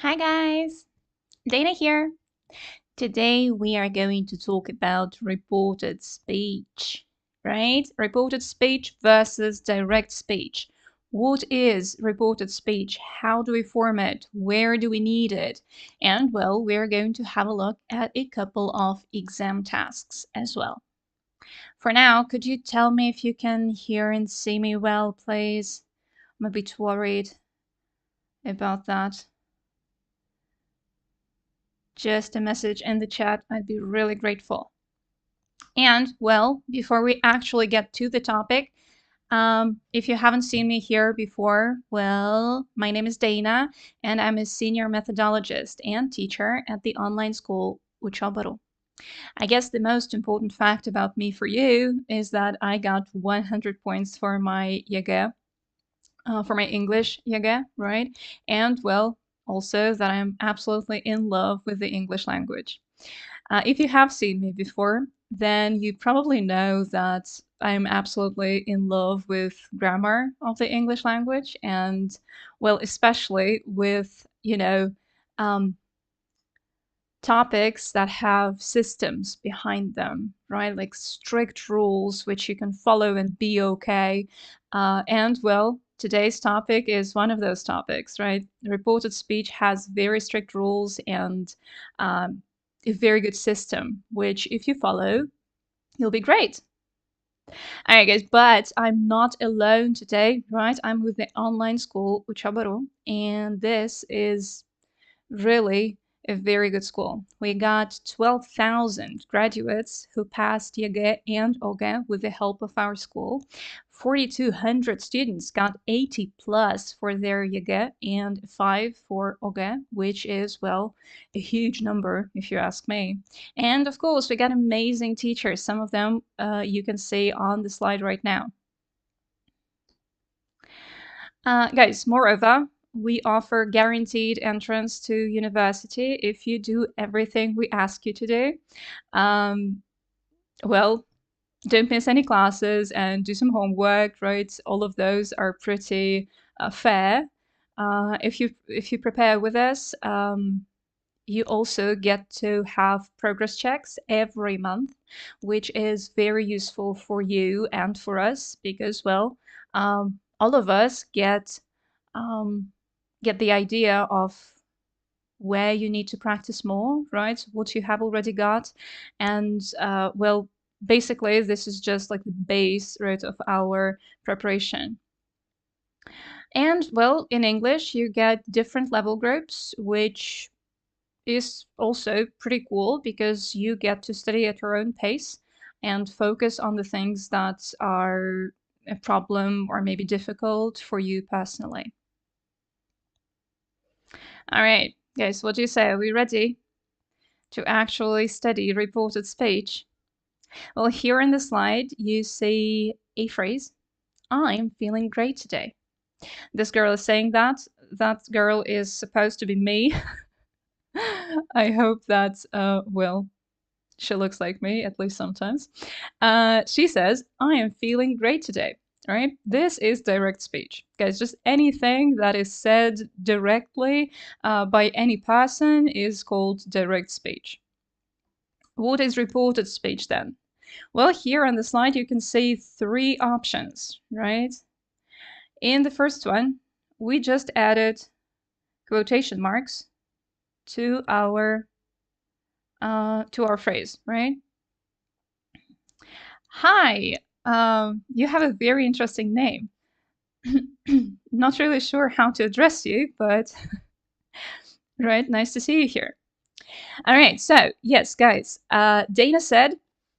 Hi guys, Dana here. Today we are going to talk about reported speech, right? Reported speech versus direct speech. What is reported speech? How do we form it? Where do we need it? And well, we're going to have a look at a couple of exam tasks as well. For now, could you tell me if you can hear and see me well, please? I'm a bit worried about that. Just a message in the chat. I'd be really grateful. And well, before we actually get to the topic, if you haven't seen me here before, well, my name is Dana, and I'm a senior methodologist and teacher at the online school Учёба.ру. I guess the most important fact about me for you is that I got 100 points for my ЕГЭ, for my English ЕГЭ, right? And well, also that I'm absolutely in love with the English language. If you have seen me before, then you probably know that I'm absolutely in love with grammar of the English language and, well, especially with, um, topics that have systems behind them, right? Like strict rules which you can follow and be okay. And well, today's topic is one of those topics, right? Reported speech has very strict rules and a very good system, which if you follow, you'll be great. All right, guys, but I'm not alone today, right? I'm with the online school Учёба.ру, and this is really a very good school. We got 12,000 graduates who passed ЕГЭ and ОГЭ with the help of our school. 4,200 students got 80 plus for their ЕГЭ and 5 for ОГЭ, which is, well, a huge number if you ask me. And of course, we got amazing teachers. Some of them you can see on the slide right now. Guys, moreover, we offer guaranteed entrance to university if you do everything we ask you to do. Well, don't miss any classes and do some homework, right? All of those are pretty fair. If you prepare with us, you also get to have progress checks every month, which is very useful for you and for us because, well, all of us get the idea of where you need to practice more, right? What you have already got. And well, basically, this is just like the base, right, of our preparation. And well, in English, you get different level groups, which is also pretty cool because you get to study at your own pace and focus on the things that are a problem or maybe difficult for you personally. All right, guys, what do you say? Are we ready to actually study reported speech? Well, here in the slide, you see a phrase, I'm feeling great today. This girl is saying that. That girl is supposed to be me. I hope that, well, she looks like me, at least sometimes. She says, I am feeling great today. All right, this is direct speech. Guys, just anything that is said directly by any person is called direct speech. What is reported speech then? Well, here on the slide, you can see 3 options, right? In the first one, we just added quotation marks to our phrase, right? Hi, you have a very interesting name. Not really sure how to address you, but right, nice to see you here. All right, so yes, guys, Dana said,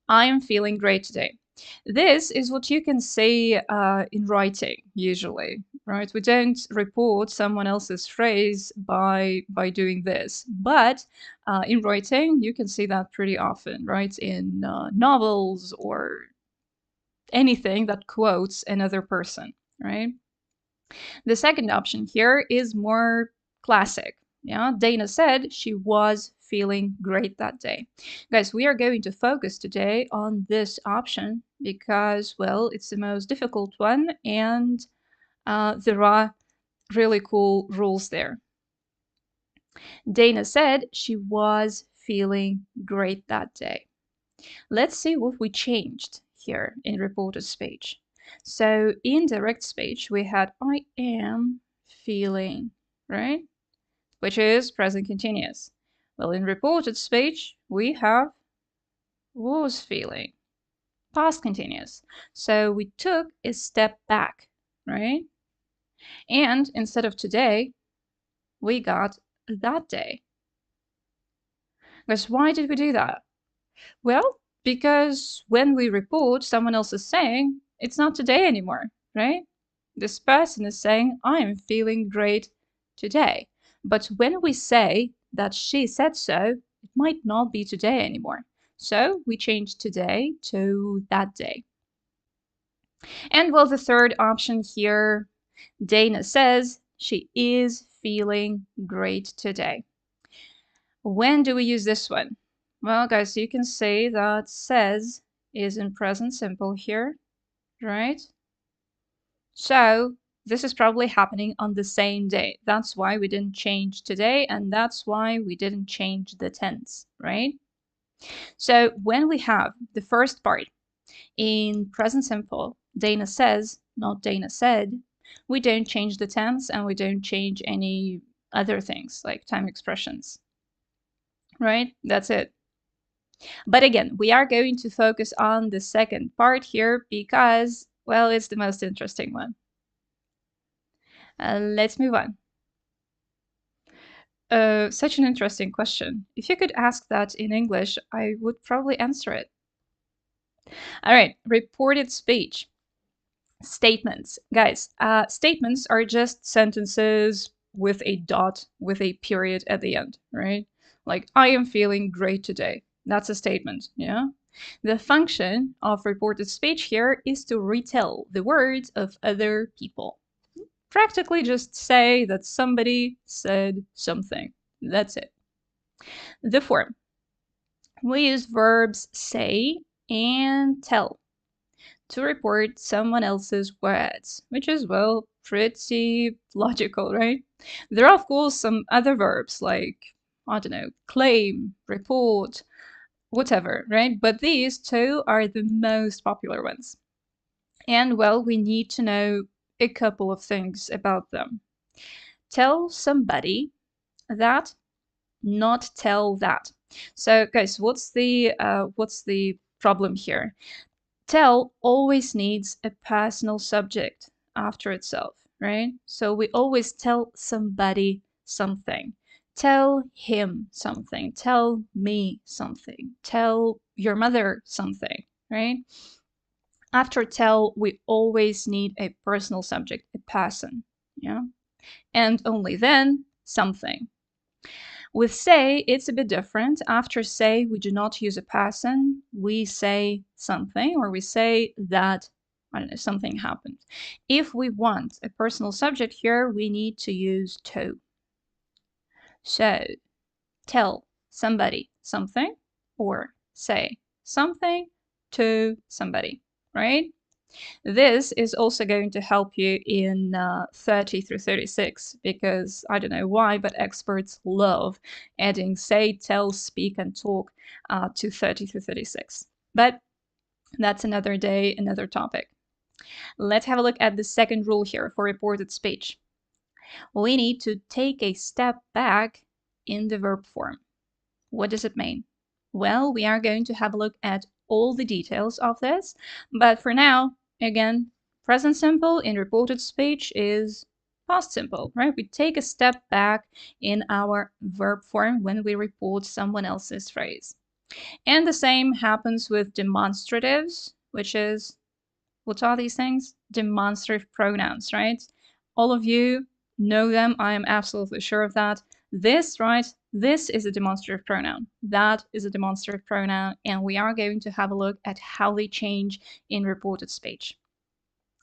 I am feeling great today. This is what you can say in writing, usually, right? We don't report someone else's phrase by doing this, but in writing, you can see that pretty often, right? In novels or anything that quotes another person, right? The second option here is more classic. Yeah, Dana said she was feeling great that day. Guys, we are going to focus today on this option because, well, it's the most difficult one and there are really cool rules there. Dana said she was feeling great that day. Let's see what we changed here in reported speech. So in direct speech, we had I am feeling, right? Which is present continuous. Well, in reported speech, we have was feeling, past continuous. So we took a step back, right? And instead of today, we got that day. Because why did we do that? Well, because when we report, someone else is saying, it's not today anymore, right? This person is saying, I'm feeling great today. But when we say that she said so, it might not be today anymore. So we change today to that day. And well, the third option here, Dana says she is feeling great today. When do we use this one? Well, guys, you can say that says is in present simple here, right? So this is probably happening on the same day. That's why we didn't change today, and that's why we didn't change the tense, right? So when we have the first part in present simple, Dana says, not Dana said, we don't change the tense and we don't change any other things like time expressions, right? That's it. But again, we are going to focus on the second part here because, well, it's the most interesting one. Let's move on. Such an interesting question. If you could ask that in English, I would probably answer it. All right, reported speech. Statements. Guys, statements are just sentences with a dot, with a period at the end, right? Like, I am feeling great today. That's a statement, yeah? The function of reported speech here is to retell the words of other people. Practically just say that somebody said something. That's it. The form. We use verbs say and tell to report someone else's words, which is, well, pretty logical, right? There are, of course, some other verbs like, I don't know, claim, report, whatever, right? But these two are the most popular ones. And, well, we need to know a couple of things about them. Tell somebody that, not tell that. So, guys, what's the problem here? Tell always needs a personal subject after itself, right? So we always tell somebody something. Tell him something. Tell me something. Tell your mother something, right? After tell, we always need a personal subject, a person, yeah? And only then, something. With say, it's a bit different. After say, we do not use a person. We say something, or we say that, I don't know, something happened. If we want a personal subject here, we need to use to. So, tell somebody something, or say something to somebody, right? This is also going to help you in 30 through 36 because I don't know why, but experts love adding say, tell, speak, and talk to 30 through 36. But that's another day, another topic. Let's have a look at the second rule here for reported speech. We need to take a step back in the verb form. What does it mean? Well, we are going to have a look at all the details of this, but for now, again, present simple in reported speech is past simple, right? We take a step back in our verb form when we report someone else's phrase. And the same happens with demonstratives, which is, what are these things? Demonstrative pronouns, right? All of you know them. I am absolutely sure of that. This, right? This is a demonstrative pronoun. That is a demonstrative pronoun. And we are going to have a look at how they change in reported speech.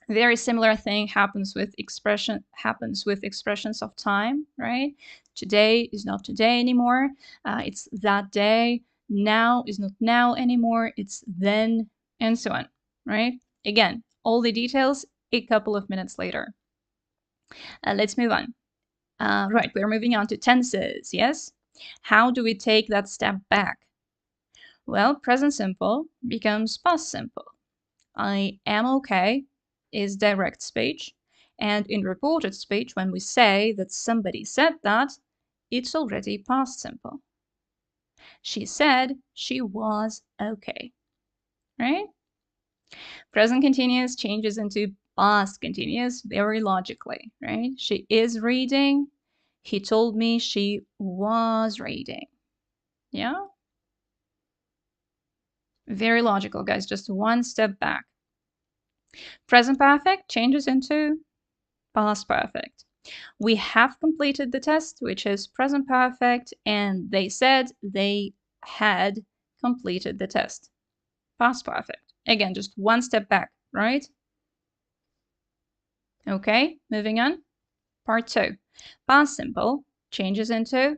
Very similar thing happens with expressions of time, right? Today is not today anymore. It's that day. Now is not now anymore. It's then, and so on, right? Again, all the details a couple of minutes later. Let's move on. Right, we're moving on to tenses, yes? How do we take that step back? Well, present simple becomes past simple. I am okay is direct speech. And in reported speech, when we say that somebody said that, it's already past simple. She said she was okay, right? Present continuous changes into past continuous very logically, right? She is reading. He told me she was reading. Yeah? Very logical, guys. Just one step back. Present perfect changes into past perfect. We have completed the test, which is present perfect, and they said they had completed the test. Past perfect. Again, just one step back, right? Okay, moving on. Part 2. Past simple changes into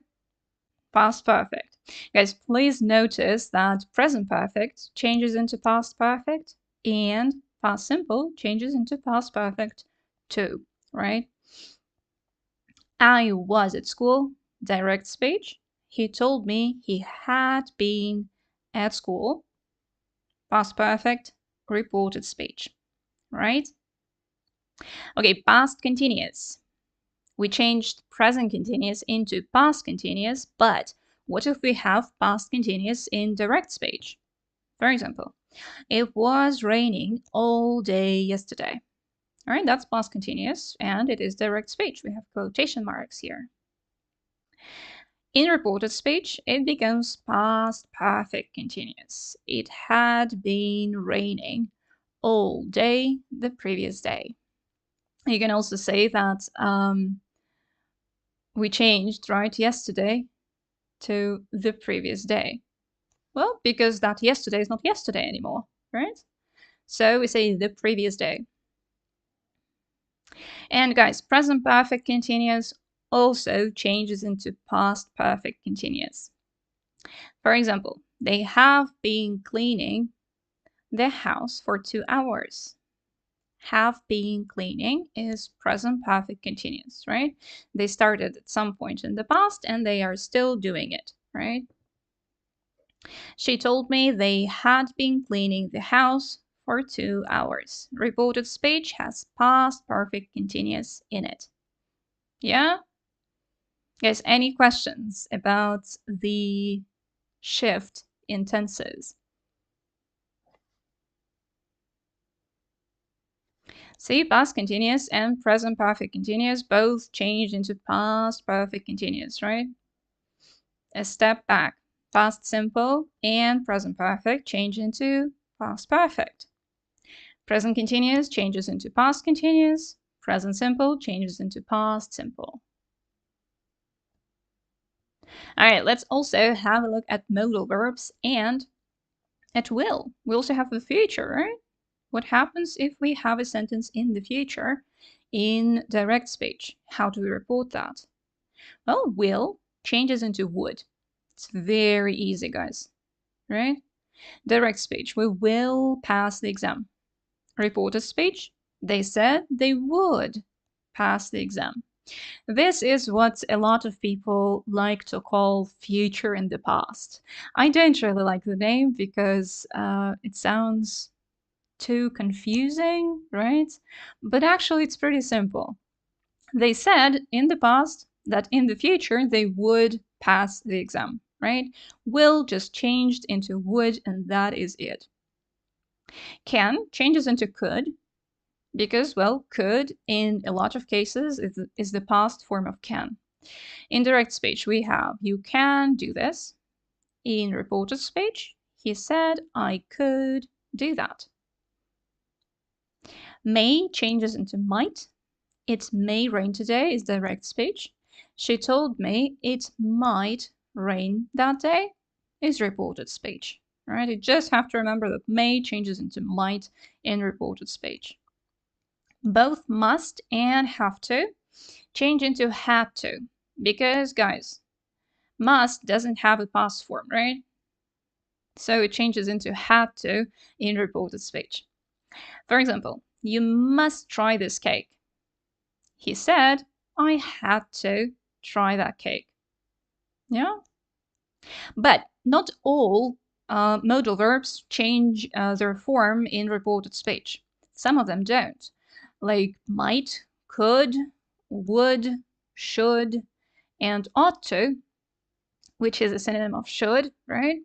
past perfect. Guys, please notice that present perfect changes into past perfect and past simple changes into past perfect too, right? I was at school, direct speech. He told me he had been at school, past perfect, reported speech, right? Okay, past continuous. We changed present continuous into past continuous, but what if we have past continuous in direct speech? For example, it was raining all day yesterday. All right, that's past continuous, and it is direct speech. We have quotation marks here. In reported speech, it becomes past perfect continuous. It had been raining all day the previous day. You can also say that we changed, right, yesterday to the previous day. Well, because that yesterday is not yesterday anymore, right? So we say the previous day. And guys, present perfect continuous also changes into past perfect continuous. For example, they have been cleaning their house for 2 hours. Have been cleaning is present perfect continuous, right? They started at some point in the past and they are still doing it, right? She told me they had been cleaning the house for 2 hours. Reported speech has past perfect continuous in it. Yeah? Guys, any questions about the shift in tenses? See, past continuous and present perfect continuous both change into past perfect continuous, right? A step back. Past simple and present perfect change into past perfect. Present continuous changes into past continuous. Present simple changes into past simple. All right, let's also have a look at modal verbs and at will. We also have the future, right? What happens if we have a sentence in the future in direct speech? How do we report that? Well, will changes into would. It's very easy, guys, right? Direct speech, we will pass the exam. Reported speech, they said they would pass the exam. This is what a lot of people like to call future in the past. I don't really like the name because it sounds too confusing, right? But actually, it's pretty simple. They said in the past that in the future they would pass the exam, right? Will just changed into would, and that is it. Can changes into could because, well, could in a lot of cases is the past form of can. In direct speech, we have you can do this. In reported speech, he said I could do that. May changes into might. It may rain today is direct speech. She told me it might rain that day is reported speech. Right? You just have to remember that may changes into might in reported speech. Both must and have to change into had to because, guys, must doesn't have a past form, right? So it changes into had to in reported speech. For example, you must try this cake. He said I had to try that cake. Yeah? But not all modal verbs change their form in reported speech. Some of them don't. Like might, could, would, should, and ought to, which is a synonym of should, right?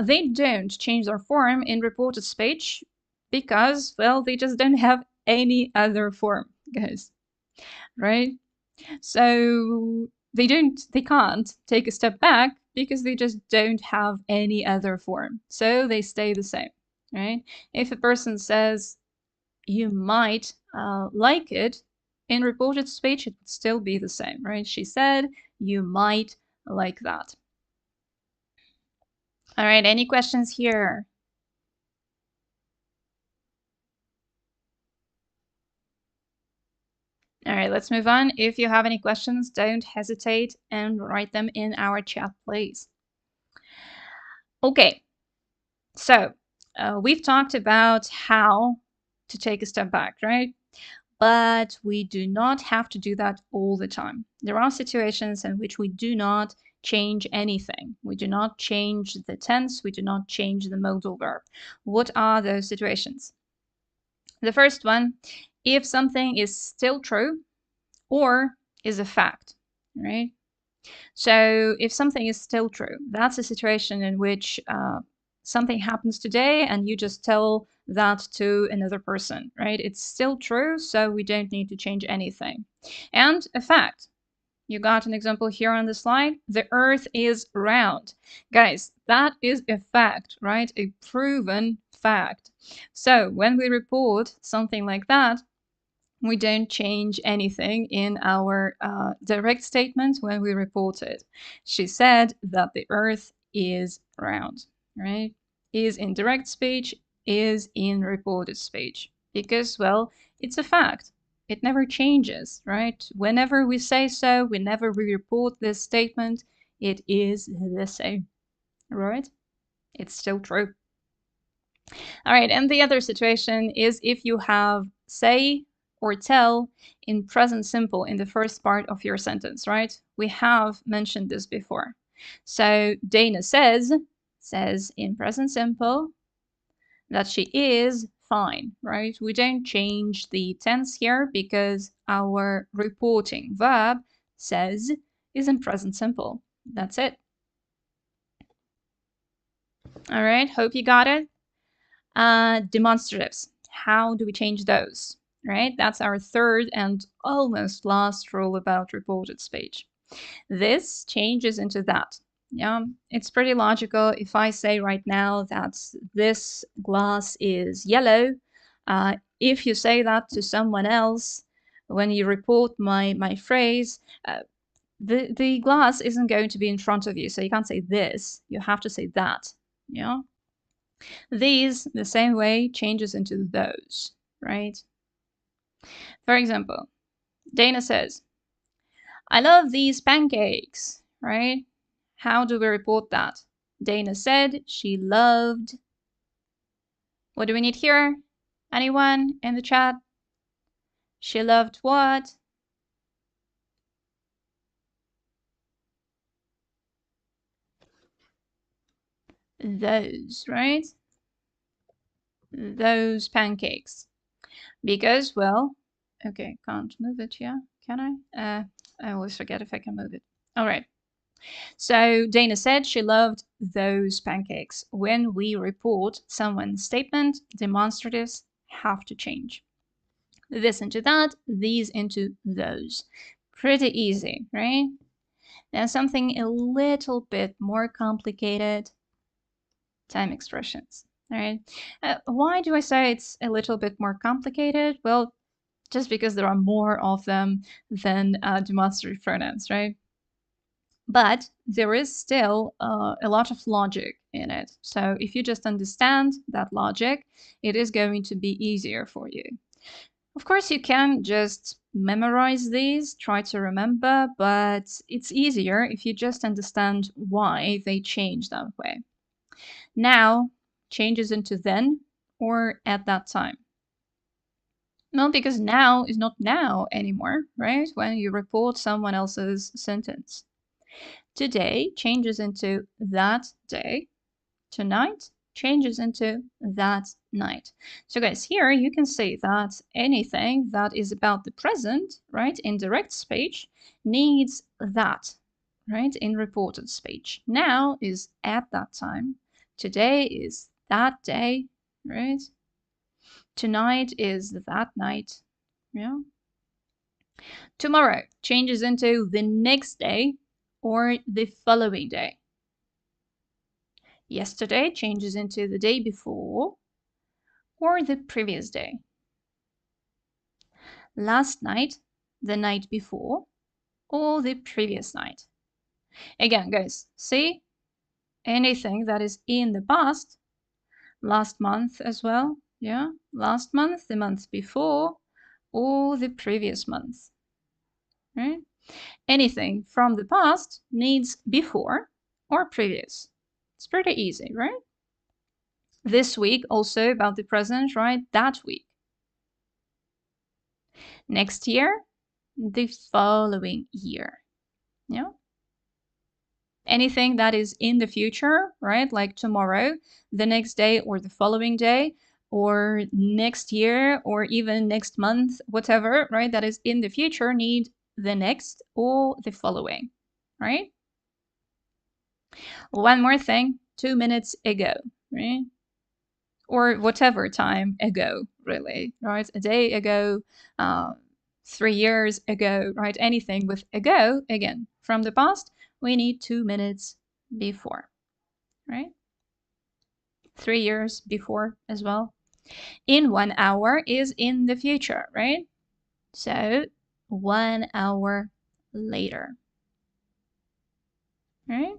They don't change their form in reported speech because, well, they just don't have any other form, guys, right? So they can't take a step back because they just don't have any other form. So they stay the same, right? If a person says, you might like it, in reported speech, it would still be the same, right? She said, you might like that. All right, any questions here? All right, let's move on. If you have any questions, don't hesitate and write them in our chat, please. Okay, so we've talked about how to take a step back, right? But we do not have to do that all the time. There are situations in which we do not change anything. We do not change the tense. We do not change the modal verb. What are those situations? The first one, if something is still true or is a fact, right? So if something is still true, that's a situation in which something happens today and you just tell that to another person, right? It's still true, so we don't need to change anything. And a fact. You got an example here on the slide. The earth is round. Guys, that is a fact, right? A proven fact. So when we report something like that, we don't change anything in our direct statement when we report it. She said that the earth is round, right? Is in direct speech, is in reported speech. Because, well, it's a fact. It never changes, right? Whenever we say so, whenever we report this statement, it is the same, right? It's still true. All right, and the other situation is if you have say or tell in present simple in the first part of your sentence, right? We have mentioned this before. So Dana says in present simple that she is fine, right? We don't change the tense here because our reporting verb says is in present simple. That's it. All right, hope you got it. Demonstratives. How do we change those? Right? That's our third and almost last rule about reported speech. This changes into that. Yeah, it's pretty logical. If I say right now that this glass is yellow, if you say that to someone else, when you report my phrase, the glass isn't going to be in front of you, so you can't say this. You have to say that. Yeah. These, the same way, changes into those, right? For example, Dana says, I love these pancakes, right? How do we report that? Dana said she loved. What do we need here? Anyone in the chat? She loved what? Those, right? Those pancakes. Because, well, okay, can't move it, yeah? Can I? I always forget if I can move it. All right. So Dana said she loved those pancakes. When we report someone's statement, demonstratives have to change. This into that, these into those. Pretty easy, right? Now something a little bit more complicated, time expressions, all right? Why do I say it's a little bit more complicated? Well, just because there are more of them than demonstrative pronouns, right? But there is still a lot of logic in it. So if you just understand that logic, it is going to be easier for you. Of course, you can just memorize these, try to remember, but it's easier if you just understand why they change that way. Now, changes into then or at that time. Well, because now is not now anymore, right? When you report someone else's sentence. Today changes into that day. Tonight changes into that night. So guys, here you can see that anything that is about the present, right, in direct speech needs that, right, in reported speech. Now is at that time. Today is that day, right? Tonight is that night, yeah. Tomorrow changes into the next day or the following day. Yesterday changes into the day before or the previous day. Last night, the night before, or the previous night. Again, guys, see? Anything that is in the past, last month as well, yeah? Last month, the month before, or the previous month, right? Anything from the past needs before or previous. It's pretty easy, right? This week also about the present, right? That week. Next year, the following year. Yeah. Anything that is in the future, right? Like tomorrow, the next day, or the following day, or next year, or even next month, whatever, right? That is in the future need the next or the following, right? One more thing, 2 minutes ago, right? Or whatever time ago, really, right? A day ago, 3 years ago, right? Anything with ago, again, from the past, we need 2 minutes before, right? 3 years before as well. In 1 hour is in the future, right? So 1 hour later, right?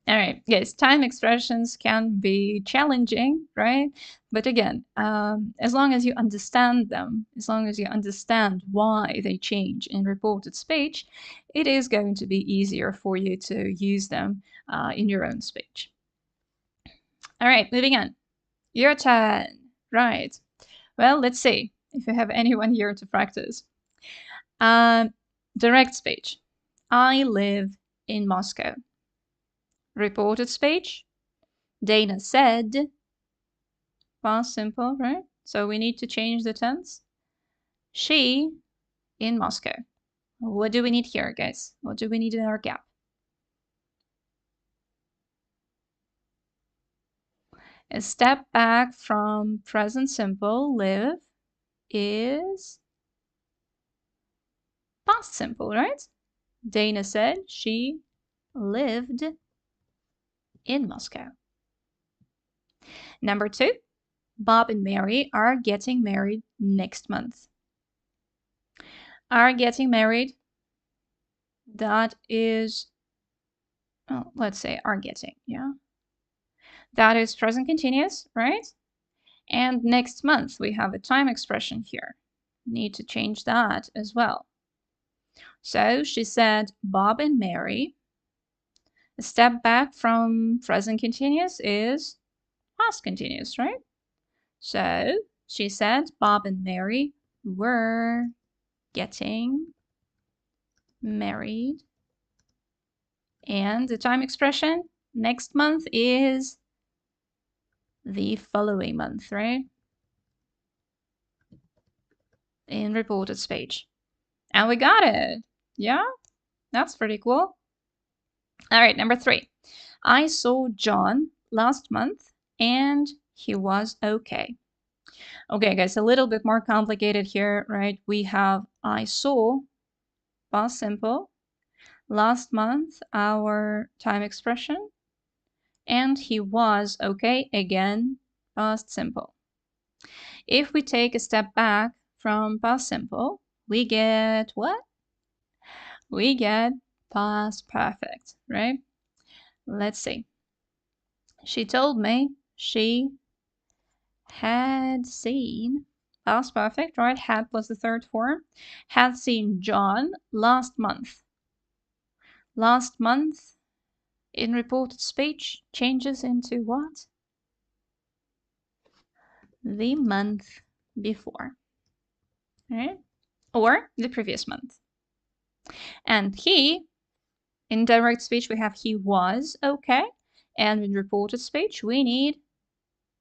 All right, yes, time expressions can be challenging, right? But again, as long as you understand them, as long as you understand why they change in reported speech, it is going to be easier for you to use them in your own speech. All right, moving on. Your turn. Right. Well, let's see if you have anyone here to practice. Direct speech. I live in Moscow. Reported speech. Dana said. Past simple, right? So we need to change the tense. She in Moscow. What do we need here, guys? What do we need in our gap? A step back from present simple, live, is past simple, right? Dana said she lived in Moscow. Number 2, Bob and Mary are getting married next month. Are getting married, that is, oh, let's say are getting, yeah. That is present continuous, right? And next month, we have a time expression here. Need to change that as well. So she said, Bob and Mary. A step back from present continuous is past continuous, right? So she said, Bob and Mary were getting married. And the time expression next month is the following month, right? In reported speech. And we got it. Yeah, that's pretty cool. All right, number 3. I saw John last month and he was okay. Okay, guys, a little bit more complicated here, right? We have I saw, past simple, last month, our time expression, and he was okay, again, past simple. If we take a step back from past simple, we get what? We get past perfect, right? Let's see. She told me she had seen, past perfect, right? Had plus the third form. Had seen John last month. Last month in reported speech changes into what? the month before, right? Or the previous month. And he, in direct speech, we have he was okay. And in reported speech, we need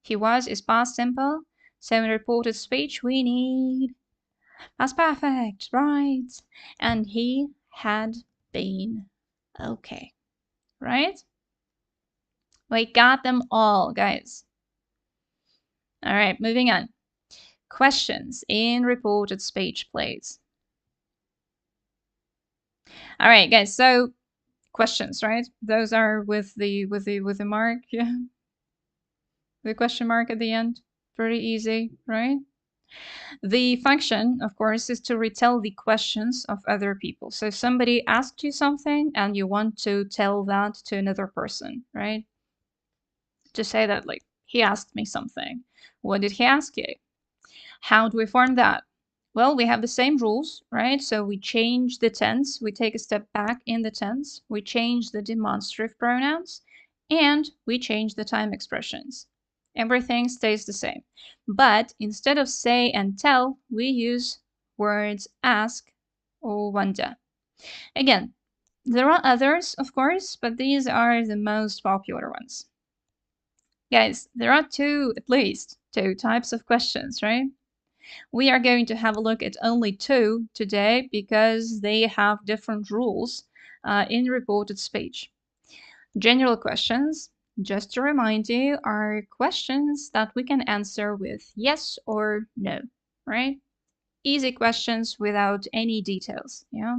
he was is past simple. So in reported speech, we need past perfect, right? And he had been okay, right? We got them all, guys. All right, moving on. Questions in reported speech, please. All right, guys. So questions, right? Those are with the mark, yeah. The question mark at the end. Pretty easy, right? The function, of course, is to retell the questions of other people. So if somebody asked you something and you want to tell that to another person, right? To say that, like, he asked me something. What did he ask you? How do we form that? Well, we have the same rules, right? So we change the tense, we take a step back in the tense, we change the demonstrative pronouns, and we change the time expressions. Everything stays the same. But instead of say and tell, we use words ask or wonder. Again, there are others, of course, but these are the most popular ones. Guys, there are at least two types of questions, right? We are going to have a look at only two today because they have different rules in reported speech. General questions, just to remind you, are questions that we can answer with yes or no, right? Easy questions without any details, yeah?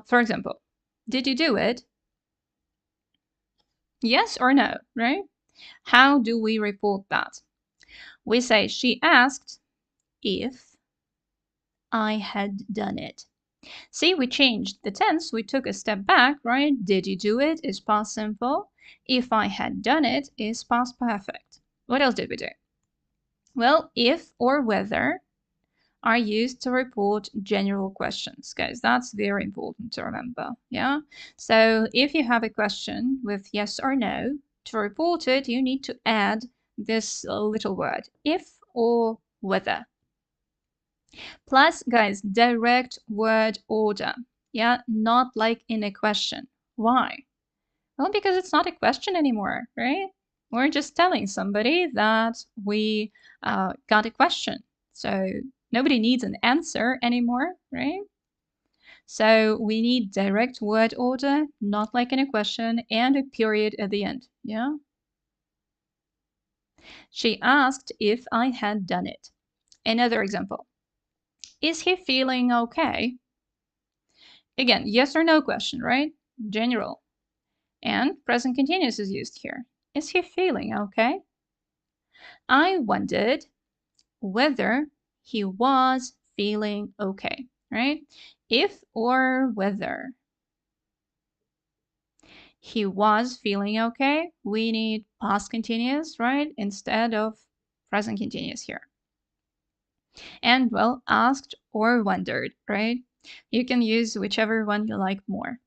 For example, did you do it? Yes or no, right? How do we report that? We say she asked if I had done it. See, we changed the tense. We took a step back, right? Did you do it is past simple. If I had done it is past perfect. What else did we do? Well, if or whether are used to report general questions. Guys, that's very important to remember, yeah? So if you have a question with yes or no, to report it, you need to add this little word, if or whether. Plus, guys, direct word order. Yeah, not like in a question. Why? Well, because it's not a question anymore, right? We're just telling somebody that we got a question. So nobody needs an answer anymore, right? So we need direct word order, not like in a question, and a period at the end, yeah? She asked if I had done it. Another example. Is he feeling okay? Again, yes or no question, right? General. And present continuous is used here. Is he feeling okay? I wondered whether he was feeling okay, right? If or whether he was feeling okay, we need past continuous, right? Instead of present continuous here. And well, asked or wondered, right? You can use whichever one you like more.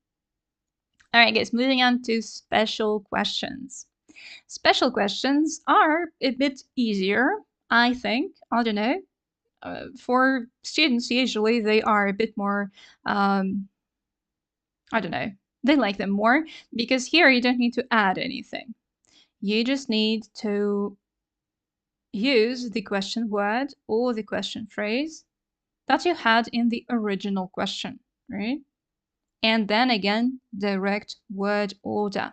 All right, guys, moving on to special questions. Special questions are a bit easier, I think. I don't know. For students, usually they are a bit more, I don't know, they like them more because here you don't need to add anything. You just need to use the question word or the question phrase that you had in the original question, right? And then again, direct word order.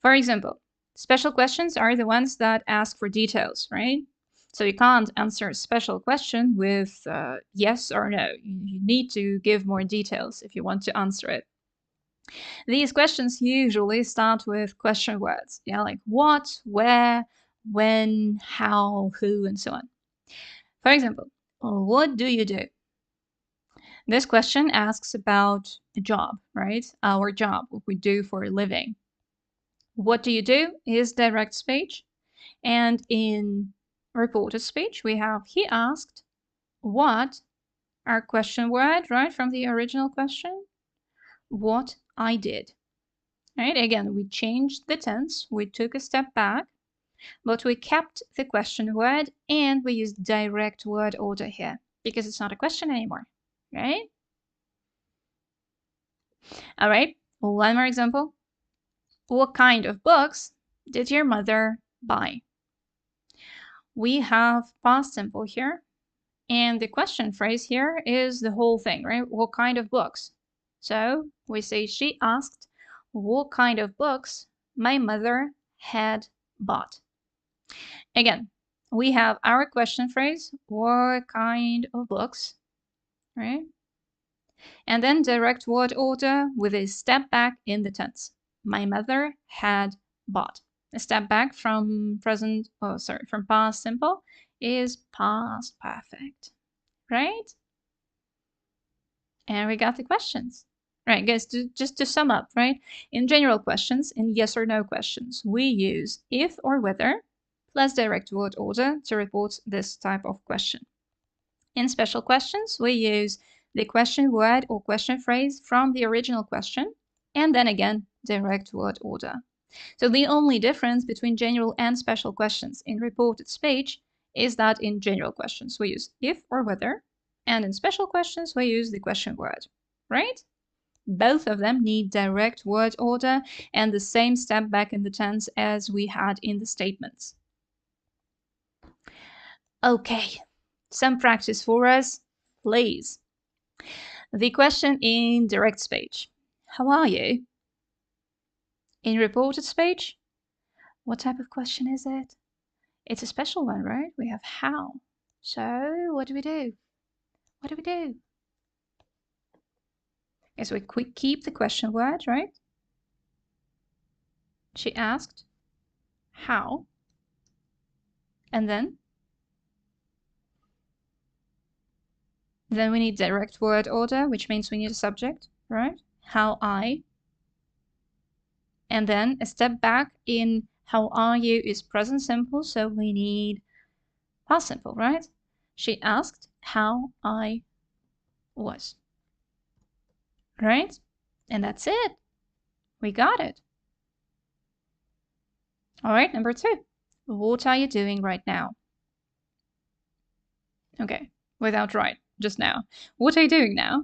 For example, special questions are the ones that ask for details, right? So you can't answer a special question with yes or no. You need to give more details if you want to answer it. These questions usually start with question words, yeah, like what, where, when, how, who, and so on. For example, what do you do? This question asks about a job, right? Our job, what we do for a living. What do you do is direct speech. And in reported speech, we have he asked what, our question word, right, from the original question, what I did. Right, again, we changed the tense, we took a step back, but we kept the question word and we used direct word order here because it's not a question anymore, right? All right, one more example. What kind of books did your mother buy? We have past simple here, and the question phrase here is the whole thing, right? What kind of books? So we say she asked what kind of books my mother had bought. Again, we have our question phrase, what kind of books, right? And then direct word order with a step back in the tense. My mother had bought. A step back from from past simple is past perfect, right? And we got the questions. Right, guys, just to sum up, right? In general questions, in yes or no questions, we use if or whether plus direct word order to report this type of question. In special questions, we use the question word or question phrase from the original question, and then again, direct word order. So the only difference between general and special questions in reported speech is that in general questions, we use if or whether, and in special questions, we use the question word, right? Both of them need direct word order and the same step back in the tense as we had in the statements. Okay, some practice for us, please. The question in direct speech. How are you? In reported speech, what type of question is it? It's a special one, right? We have how. So what do we do? What do we do? Yes, we keep the question word, right? She asked how. And then we need direct word order, which means we need a subject, right? How I. And then a step back in how are you is present simple, so we need past simple, right? She asked how I was, right? And that's it. We got it. All right, number 2. What are you doing right now? Okay, without right, just now. What are you doing now?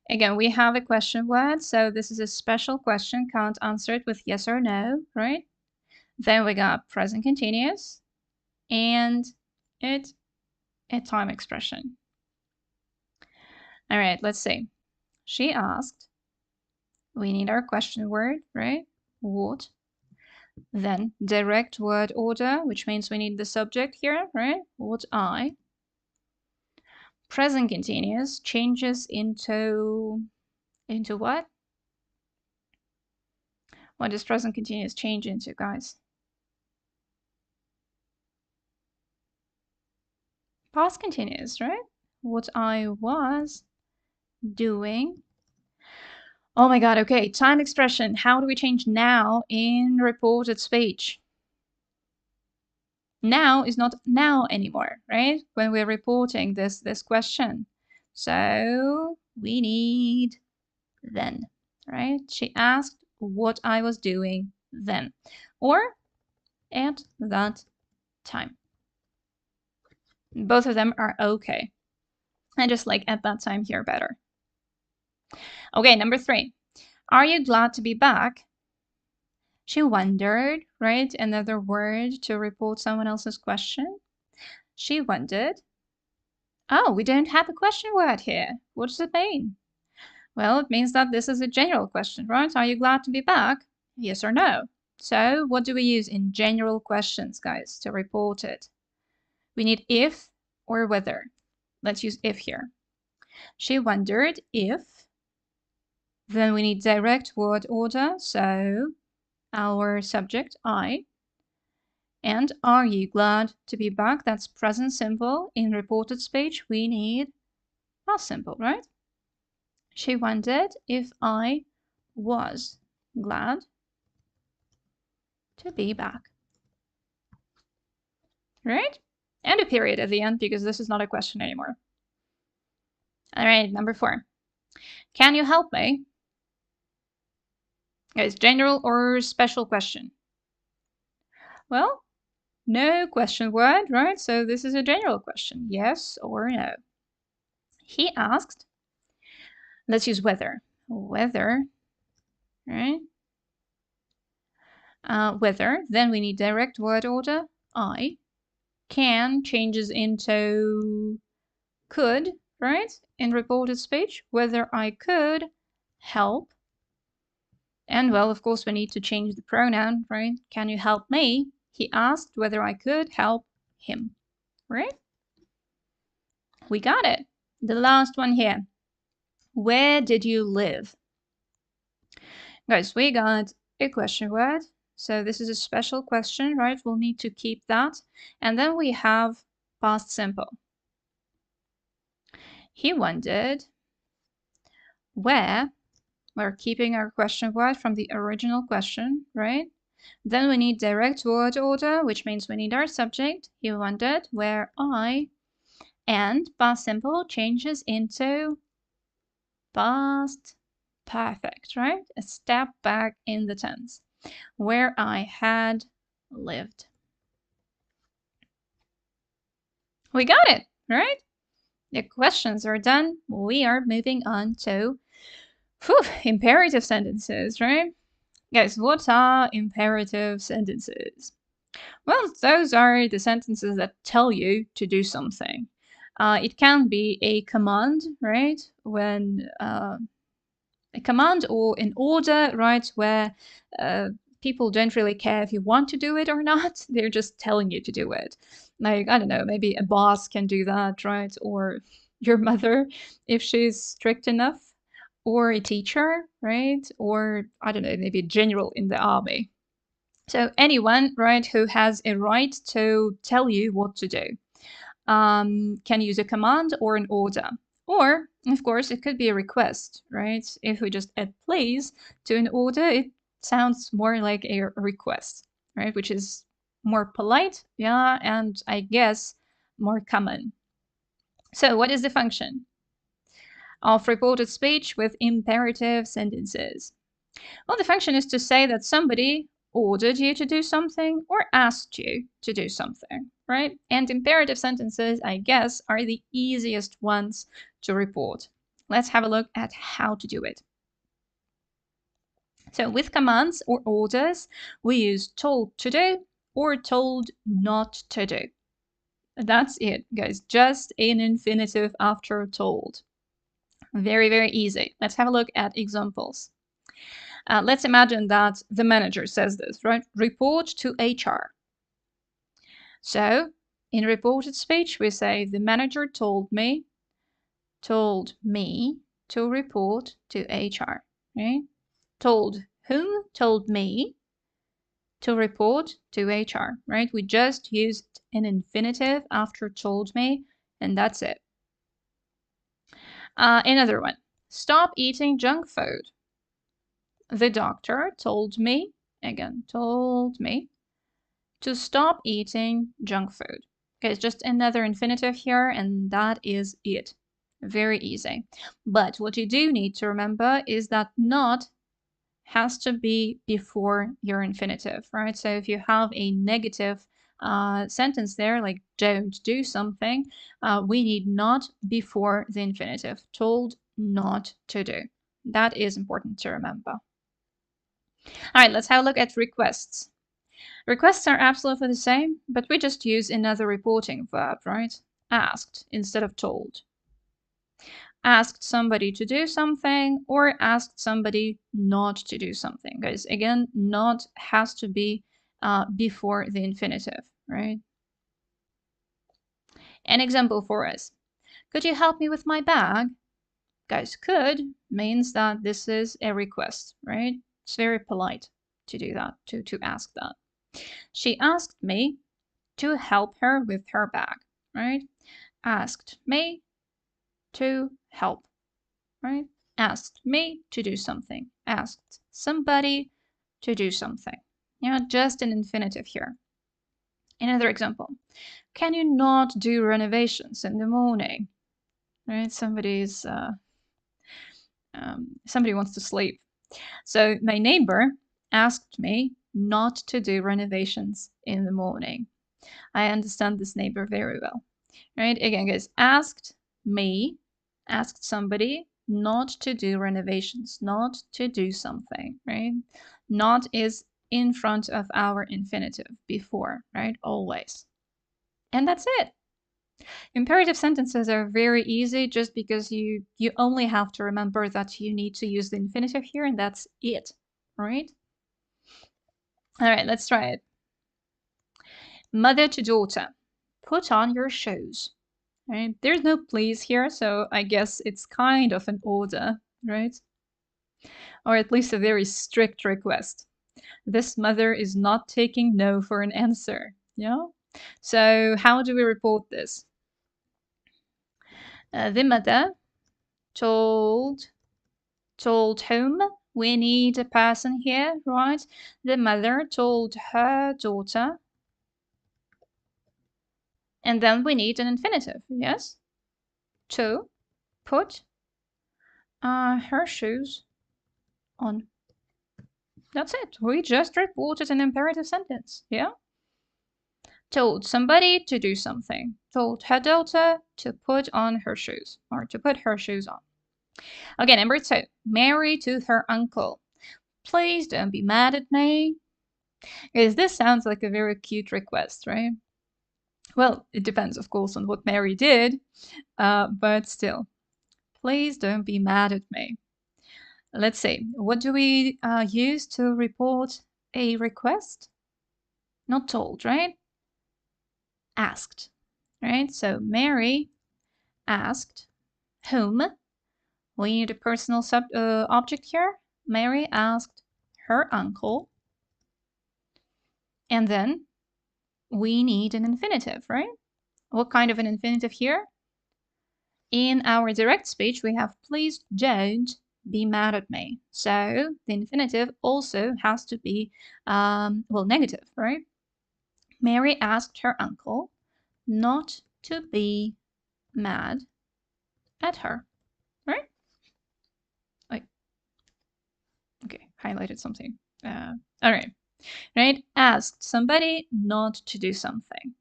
Again, we have a question word, so this is a special question. Can't answer it with yes or no, right? Then we got present continuous and a time expression. All right, let's see. She asked. We need our question word, right? What? Then direct word order, which means we need the subject here, right? What I. Present continuous changes into what? What does present continuous change into, guys? Past continuous, right? What I was doing. Oh my god, okay. Time expression. How do we change now in reported speech? Now is not now anymore, right? When we're reporting this question. So we need then, right? She asked what I was doing then, or at that time. Both of them are okay. I just like at that time here better. Okay, number 3. Are you glad to be back? She wondered, right? Another word to report someone else's question. She wondered. Oh, we don't have a question word here. What does it mean? Well, it means that this is a general question, right? Are you glad to be back? Yes or no. So what do we use in general questions, guys, to report it? We need if or whether. Let's use if here. She wondered if. Then we need direct word order. So our subject, I. And are you glad to be back? That's present simple. In reported speech, we need past simple, right? She wondered if I was glad to be back. Right? And a period at the end because this is not a question anymore. All right, number 4. Can you help me? Guys, general or special question? Well, No question word, right? So this is a general question, yes or no. He asked, let's use whether. Whether, right? Whether, then we need direct word order, I. Can changes into could, right? In reported speech, whether I could help. And well, of course, we need to change the pronoun, right? Can you help me? He asked whether I could help him, right? We got it. The last one here. Where did you live? Guys, we got a question word. So this is a special question, right? We'll need to keep that. And then we have past simple. He wondered where. We're keeping our question word from the original question, right? Then we need direct word order, which means we need our subject. He wondered where I, and past simple changes into past perfect, right? A step back in the tense. Where I had lived. We got it, right? The questions are done. We are moving on to imperative sentences, right? Guys, what are imperative sentences? Well, those are the sentences that tell you to do something. It can be a command, right? When a command or an order, right? Where people don't really care if you want to do it or not. They're just telling you to do it. Like, I don't know, maybe a boss can do that, right? Or your mother, if she's strict enough. Or a teacher, right? Or, I don't know, maybe a general in the army. So anyone, right, who has a right to tell you what to do can use a command or an order. Or, of course, it could be a request, right? If we just add please to an order, it sounds more like a request, right? Which is more polite, yeah, and I guess more common. So what is the function of reported speech with imperative sentences? Well, the function is to say that somebody ordered you to do something or asked you to do something, right? And imperative sentences, I guess, are the easiest ones to report. Let's have a look at how to do it. So with commands or orders, we use told to do or told not to do. That's it, guys. Just an infinitive after told. Very, very easy. Let's have a look at examples. Let's imagine that the manager says this, right? Report to HR. So in reported speech, we say the manager told me to report to HR, right? Told whom? Told me to report to HR, right? We just used an infinitive after told me, and that's it. Another one. Stop eating junk food. The doctor told me, again, told me, to stop eating junk food. Okay, it's just another infinitive here, and that is it. Very easy. But what you do need to remember is that not has to be before your infinitive, right? So if you have a negative sentence there, like don't do something, we need not before the infinitive. Told not to do. That is important to remember. All right, let's have a look at requests. Requests are absolutely the same, but we just use another reporting verb, right? Asked instead of told. Asked somebody to do something or asked somebody not to do something. Guys, again, not has to be before the infinitive, right? An example for us. Could you help me with my bag? Guys, could means that this is a request, right? It's very polite to do that, to ask that. She asked me to help her with her bag, right? Asked me to help, right? Asked me to do something. Asked somebody to do something. Yeah, just an infinitive here. Another example. Can you not do renovations in the morning? Right? Somebody wants to sleep. So my neighbor asked me not to do renovations in the morning. I understand this neighbor very well. Right? Again, guys, asked somebody not to do renovations, not to do something, right? Not is in front of our infinitive before, right? Always. And that's it. Imperative sentences are very easy just because you only have to remember that you need to use the infinitive here, and that's it, right? All right, let's try it. Mother to daughter, put on your shoes. Right? There's no please here, so I guess it's kind of an order, right? Or at least a very strict request. This mother is not taking no for an answer, yeah? So how do we report this? The mother told whom? We need a person here, right? The mother told her daughter. And then we need an infinitive, yes? To put her shoes on. That's it. We just reported an imperative sentence, yeah? Told somebody to do something. Told her daughter to put on her shoes, or to put her shoes on. Okay, number 2. Mary to her uncle. Please don't be mad at me. Because this sounds like a very cute request, right? Well, it depends, of course, on what Mary did, but still. Please don't be mad at me. Let's see. What do we use to report a request? Not told, right? Asked, right? So Mary asked whom? We need a personal object here. Mary asked her uncle. And then we need an infinitive, right? What kind of an infinitive here? In our direct speech, we have please don't be mad at me. So the infinitive also has to be, well, negative, right? Mary asked her uncle not to be mad at her, right? Wait. Okay, highlighted something. All right. Right? Asked somebody not to do something.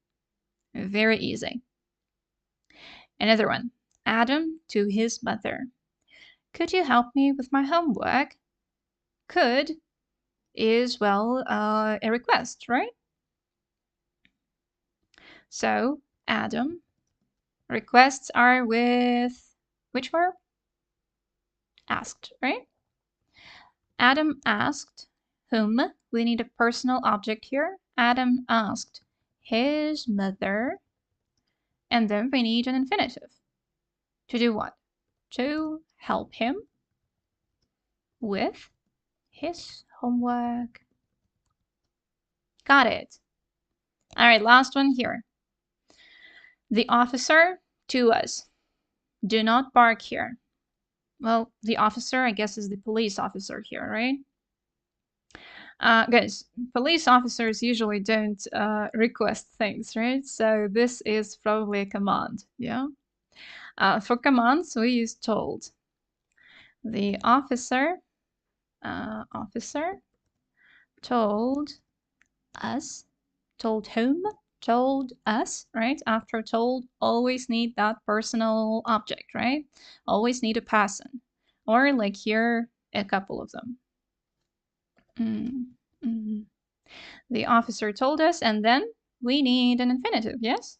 Very easy. Another one. Adam to his mother. Could you help me with my homework? Could is, well, a request, right? So, Adam. Requests are with which verb? Asked, right? Adam asked whom? We need a personal object here. Adam asked his mother. And then we need an infinitive. To do what? To help him with his homework. Got it. All right, last one here. The officer to us. Do not bark here. Well, the officer, I guess, is the police officer here, right? Guys, police officers usually don't request things, right? So this is probably a command, yeah? For commands, we use told. The officer told us. Told whom? Told us, right? After told, always need that personal object, right? Always need a person. Or like here, a couple of them. The officer told us, and then we need an infinitive, yes?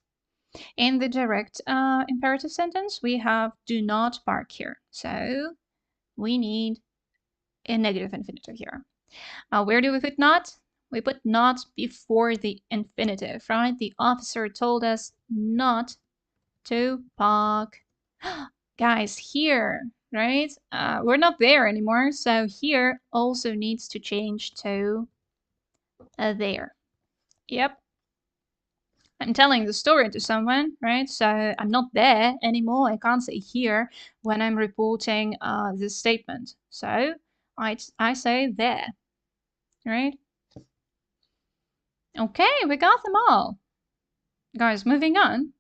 In the direct imperative sentence, we have do not bark here. So we need a negative infinitive here. Where do we put not? We put not before the infinitive, right? The officer told us not to bark. Guys, here, right? We're not there anymore, so here also needs to change to there. Yep. I'm telling the story to someone, right? So I'm not there anymore. I can't say here when I'm reporting this statement. So I say there, right? Okay, we got them all. Guys, moving on.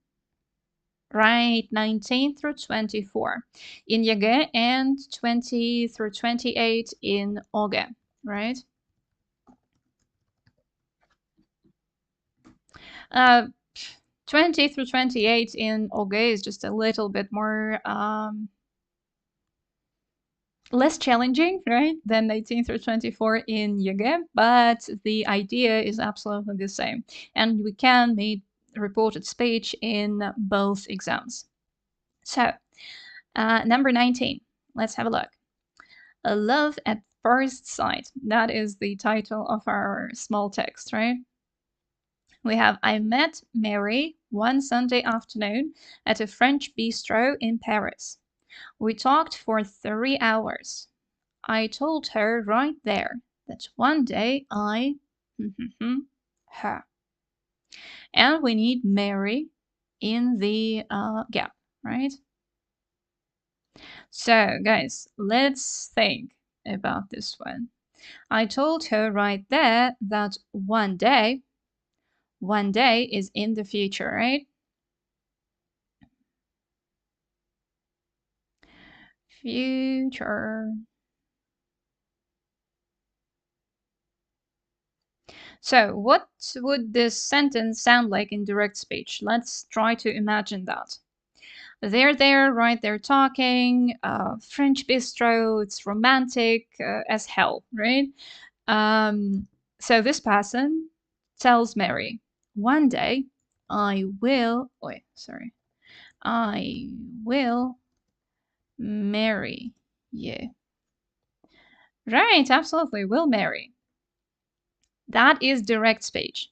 Right, 19 through 24 in Yage and 20 through 28 in Oge, right? Uh, 20 through 28 in Oge is just a little bit more less challenging, right, than 18 through 24 in Yöge, but the idea is absolutely the same. And we can make reported speech in both exams. So, number 19, let's have a look. A love at first sight. That is the title of our small text, right? We have, I met Mary one Sunday afternoon at a French bistro in Paris. We talked for 3 hours. I told her right there that one day I her. And we need Mary in the gap, right? So, guys, let's think about this one. I told her right there that one day is in the future, right? Future. So, what would this sentence sound like in direct speech? Let's try to imagine that. They're there, right? They're talking. French bistro. It's romantic as hell, right? So this person tells Mary, one day I will. Wait, sorry. I will marry you. Right, absolutely. Will marry. That is direct speech.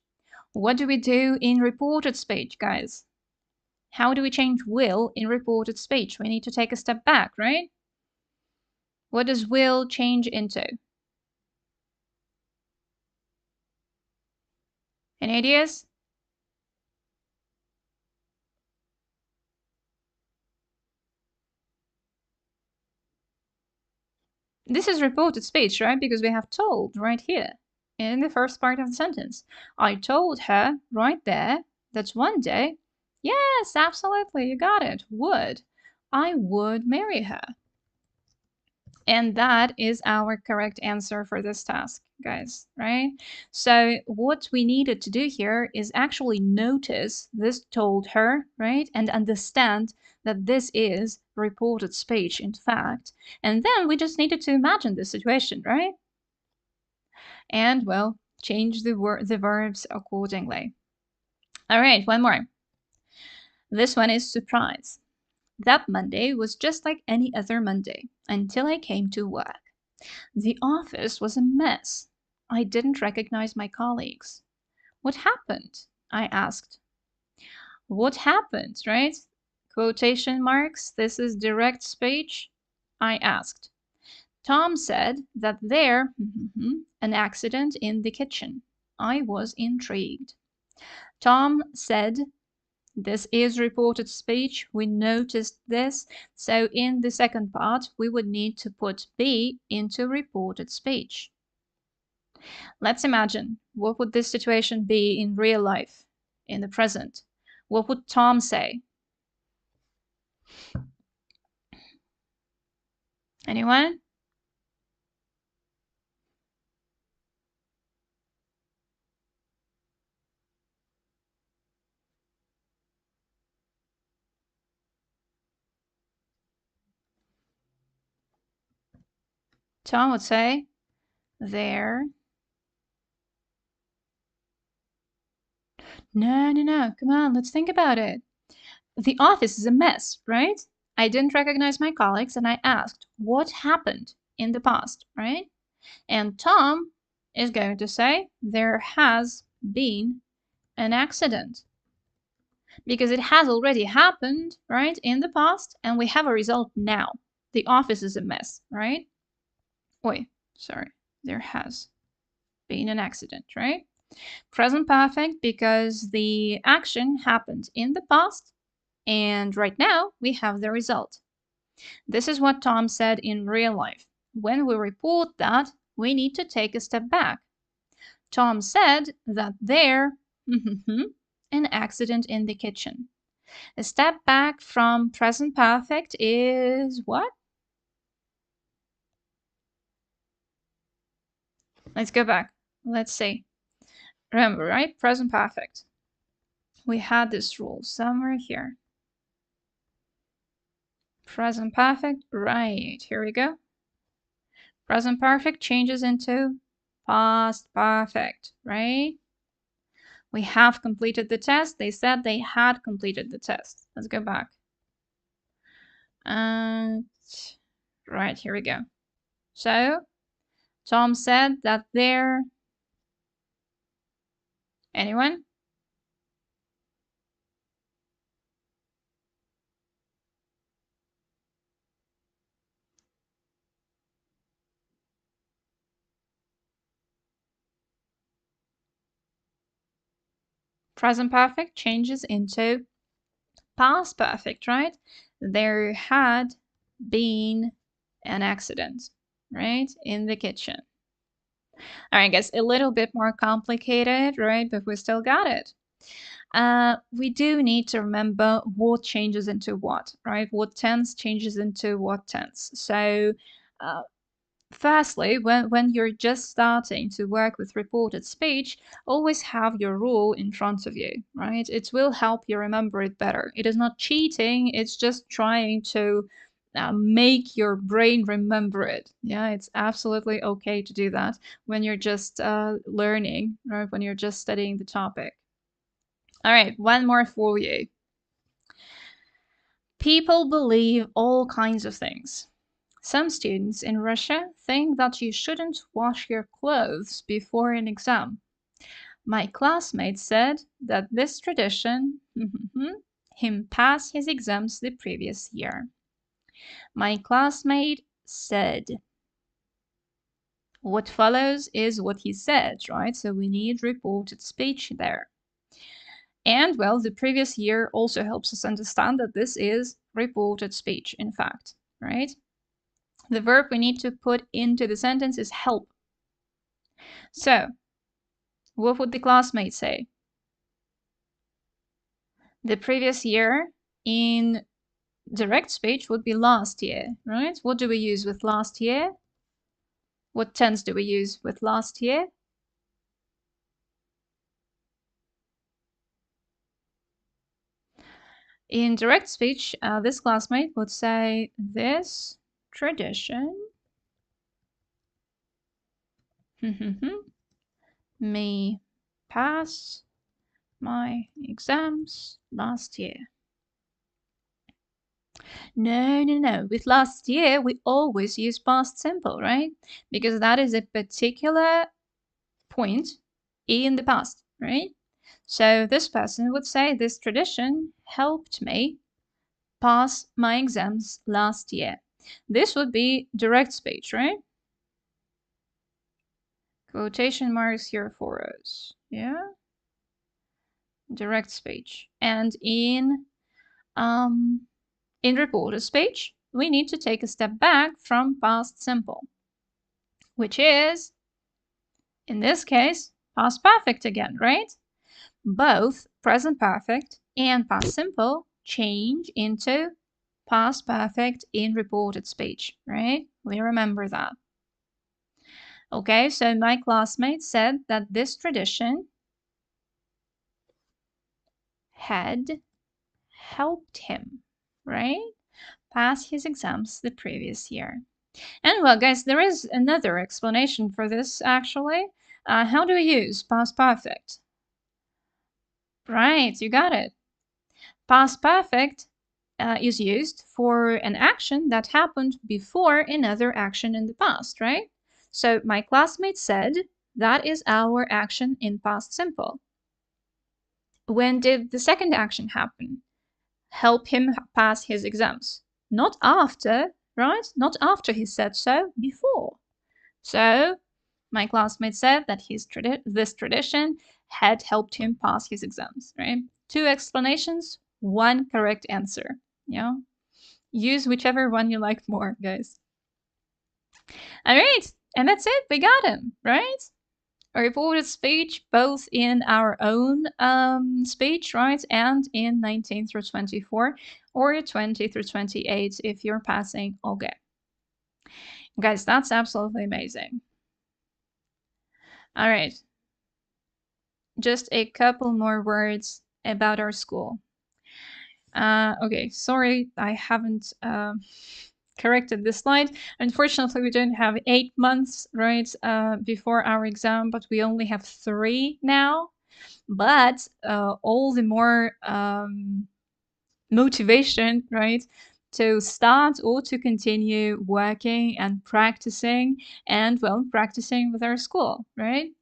What do we do in reported speech, guys? How do we change will in reported speech? We need to take a step back, right? What does will change into? Any ideas? This is reported speech, right? Because we have told right here in the first part of the sentence. I told her right there that one day, yes, absolutely, you got it, I would marry her. And that is our correct answer for this task, guys, right? So what we needed to do here is actually notice this told her, right? And understand that this is reported speech, in fact. And then we just needed to imagine the situation, right? And, well, change the verbs accordingly. All right, one more. This one is surprise. That Monday was just like any other Monday until I came to work. The office was a mess. I didn't recognize my colleagues. What happened? I asked. What happened, right? Quotation marks. This is direct speech. I asked. Tom said that there, an accident in the kitchen. I was intrigued. Tom said, this is reported speech. We noticed this. So in the second part, we would need to put be into reported speech. Let's imagine, what would this situation be in real life, in the present? What would Tom say? Anyone? Tom would say, there. No, come on, let's think about it. The office is a mess, right? I didn't recognize my colleagues and I asked, what happened in the past, right? And Tom is going to say, there has been an accident. Because it has already happened, right, in the past, and we have a result now. The office is a mess, right? Wait, sorry, there has been an accident, right? Present perfect because the action happened in the past, and right now we have the result. This is what Tom said in real life. When we report that, we need to take a step back. Tom said that there, an accident in the kitchen. A step back from present perfect is what? Let's go back. Let's see. Remember, right? Present perfect. We had this rule somewhere here. Present perfect, right, here we go. Present perfect changes into past perfect, right? We have completed the test. They said they had completed the test. Let's go back. And right, here we go. So Tom said that they're... Anyone? Present perfect changes into past perfect, right? There had been an accident, right? In the kitchen. All right, guys, a little bit more complicated, right? But we still got it. We do need to remember what changes into what, right? What tense changes into what tense. So, firstly, when you're just starting to work with reported speech, always have your rule in front of you, right? It will help you remember it better. It is not cheating, it's just trying to make your brain remember it. Yeah, it's absolutely okay to do that when you're just learning, right? When you're just studying the topic. All right, one more for you. People believe all kinds of things. Some students in Russia think that you shouldn't wash your clothes before an exam. My classmate said that this tradition him pass his exams the previous year. My classmate said. What follows is what he said, right? So we need reported speech there. And, well, the previous year also helps us understand that this is reported speech, in fact, right? The verb we need to put into the sentence is help. So, what would the classmate say? The previous year in direct speech would be last year, right? What do we use with last year? What tense do we use with last year? In direct speech, this classmate would say, this tradition me pass my exams last year. No. With last year, we always use past simple, right? Because that is a particular point in the past, right? So this person would say, this tradition helped me pass my exams last year. This would be direct speech, right? Quotation marks here for us, yeah? Direct speech. And in reported speech, we need to take a step back from past simple, which is, in this case, past perfect again, right? Both present perfect and past simple change into past perfect in reported speech, right? We remember that. Okay, so my classmate said that this tradition had helped him, right? Pass his exams the previous year. And, well, guys, there is another explanation for this, actually. How do we use past perfect? Right, you got it. Past perfect is used for an action that happened before another action in the past, right? So my classmate said, that is our action in past simple. When did the second action happen? Help him pass his exams. Not after, right? Not after he said so, before. So my classmate said that this tradition had helped him pass his exams, right? 2 explanations, 1 correct answer. Yeah. Use whichever one you like more, guys. All right. And that's it. We got him, right? A reported speech, both in our own speech, right? And in 19 through 24 or 20 through 28 if you're passing okay. Guys, that's absolutely amazing. All right. Just a couple more words about our school. Okay, sorry, I haven't corrected this slide. Unfortunately, we don't have 8 months, right, before our exam, but we only have 3 now. But all the more motivation, right, to start or to continue working and practicing, and, well, practicing with our school, right?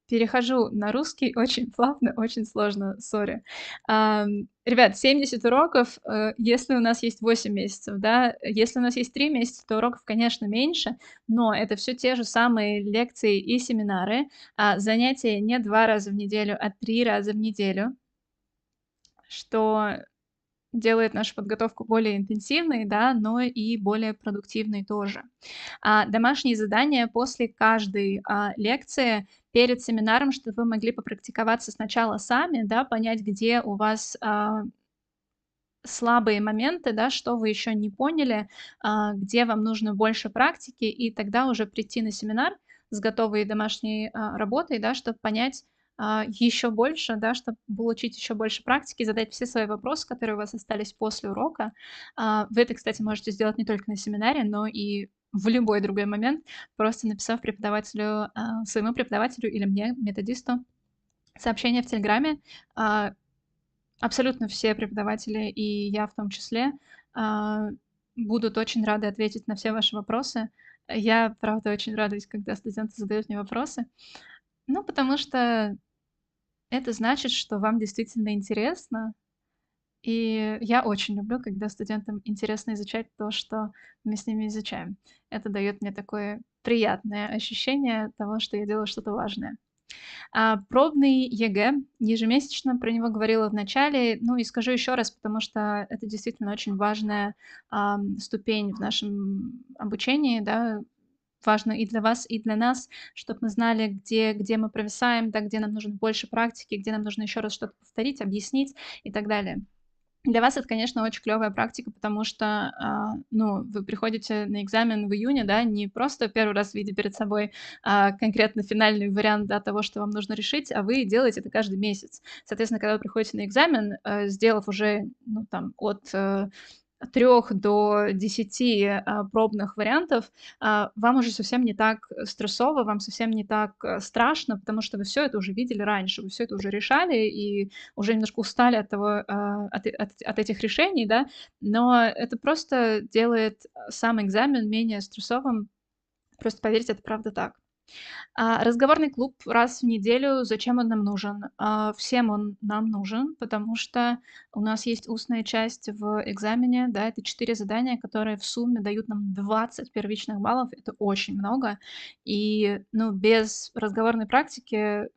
Перехожу на русский очень плавно, очень сложно, сори. Ребят, 70 уроков, если у нас есть 8 месяцев, да, если у нас есть 3 месяца, то уроков, конечно, меньше, но это все те же самые лекции и семинары, занятия не 2 раза в неделю, а 3 раза в неделю, что делает нашу подготовку более интенсивной, да, но и более продуктивной тоже. Домашние задания после каждой лекции перед семинаром, чтобы вы могли попрактиковаться сначала сами, да, понять, где у вас слабые моменты, да, что вы еще не поняли, где вам нужно больше практики, и тогда уже прийти на семинар с готовой домашней работой, да, чтобы понять еще больше, да, чтобы получить еще больше практики, задать все свои вопросы, которые у вас остались после урока. Вы это, кстати, можете сделать не только на семинаре, но и в любой другой момент, просто написав преподавателю, своему преподавателю или мне, методисту, сообщение в Телеграме. Абсолютно все преподаватели, и я в том числе, а, будут очень рады ответить на все ваши вопросы. Я, правда, очень радуюсь, когда студенты задают мне вопросы. Ну, потому что это значит, что вам действительно интересно. И я очень люблю, когда студентам интересно изучать то, что мы с ними изучаем. Это дает мне такое приятное ощущение того, что я делаю что-то важное. Пробный ЕГЭ ежемесячно, про него говорила в начале. Ну и скажу еще раз, потому что это действительно очень важная, ступень в нашем обучении, да. Важно и для вас, и для нас, чтобы мы знали, где мы провисаем, да, где нам нужно больше практики, где нам нужно еще раз что-то повторить, объяснить и так далее. Для вас это, конечно, очень клевая практика, потому что, ну, вы приходите на экзамен в июне, да, не просто первый раз видя перед собой, конкретно финальный вариант, да, того, что вам нужно решить, а вы делаете это каждый месяц. Соответственно, когда вы приходите на экзамен, сделав уже, ну, там, от 3 до 10 пробных вариантов, вам уже совсем не так стрессово, вам совсем не так страшно, потому что вы все это уже видели раньше, вы все это уже решали и уже немножко устали от того, от этих решений, да, но это просто делает сам экзамен менее стрессовым. Просто поверьте, это правда так. Разговорный клуб раз в неделю. Зачем он нам нужен? Всем он нам нужен, потому что у нас есть устная часть в экзамене, да, это 4 задания, которые в сумме дают нам 20 первичных баллов. Это очень много. И, ну, без разговорной практики